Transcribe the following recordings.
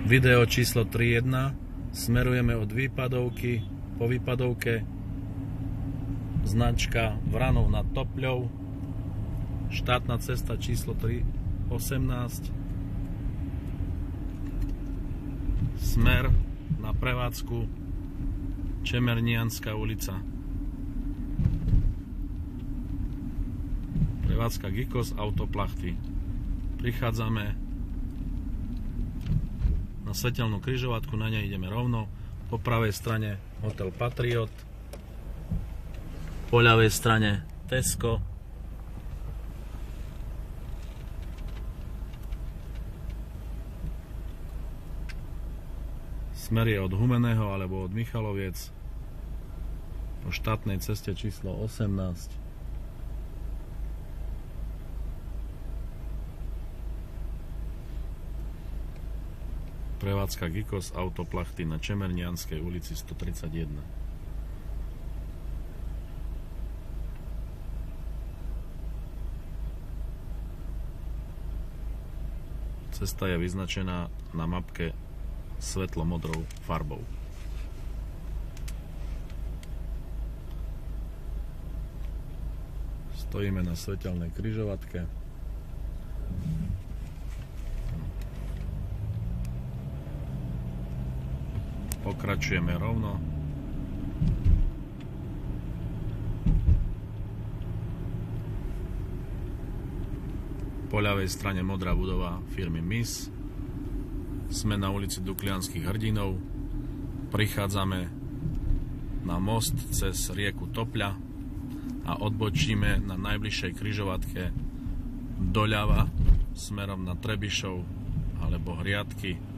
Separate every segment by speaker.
Speaker 1: Video číslo 3.1. Smerujeme od výpadovky po výpadovke. Značka Vranov nad Topľou. Štátna cesta číslo 318. Smer na prevádzku Čemernianska ulica. Prevádzka Gikos Autoplachty. Prichádzame na svetelnú križovatku, na nej ideme rovno. Po pravej strane Hotel Patriot, po ľavej strane Tesco, smer je od Humenného alebo od Michaloviec po štátnej ceste číslo 18. Prevádzka Gikos Autoplachty na Čemernianskej ulici 131. Cesta je vyznačená na mapke svetlo-modrou farbou. Stojíme na svetelnej križovatke. Pokračujeme rovno. Po ľavej strane modrá budova firmy MIS. Sme na ulici Duklianských hrdinov. Prichádzame na most cez rieku Topľa a odbočíme na najbližšej križovatke doľava smerom na Trebišov alebo Hriadky.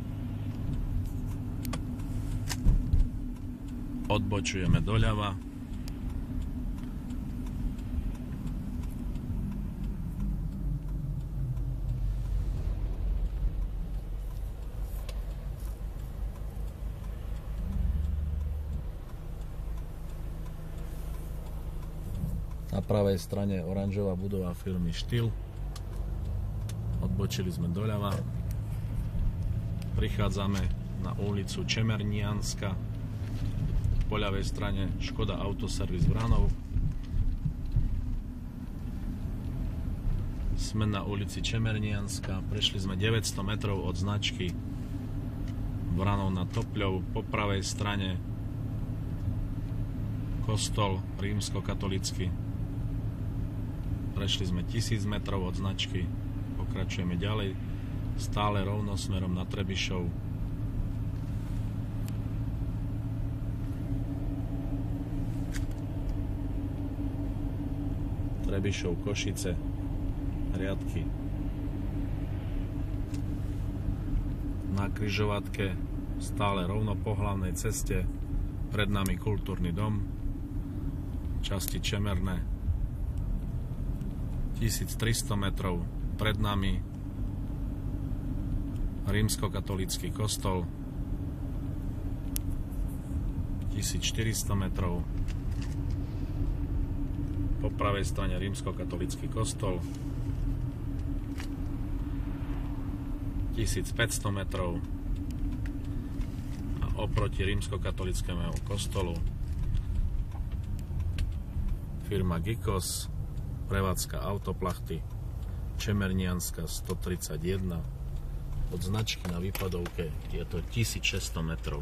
Speaker 1: Odbočujeme doľava. Na pravej strane oranžová budova firmy Štýl. Odbočili sme doľava. Prichádzame na ulicu Čemernianska. Po ľavej strane Škoda Autoservis Vranov. Sme na ulici Čemernianska. Prešli sme 900 metrov od značky Vranov nad Topľou. Po pravej strane kostol rímskokatolícky. Prešli sme 1000 metrov od značky. Pokračujeme ďalej. Stále rovno smerom na Trebišov. Trebišov, Košice, Hriadky. Na križovatke stále rovno po hlavnej ceste, pred nami Kultúrny dom, časti Čemerné, 1300 metrov, pred nami rímskokatolícky kostol, 1400 metrov, po pravej strane rímskokatolícky kostol, 1500 metrov a oproti rímskokatolíckemu kostolu firma Gikos, prevádzka Autoplachty, Čemernianska 131. Od značky na výpadovke je to 1600 metrov.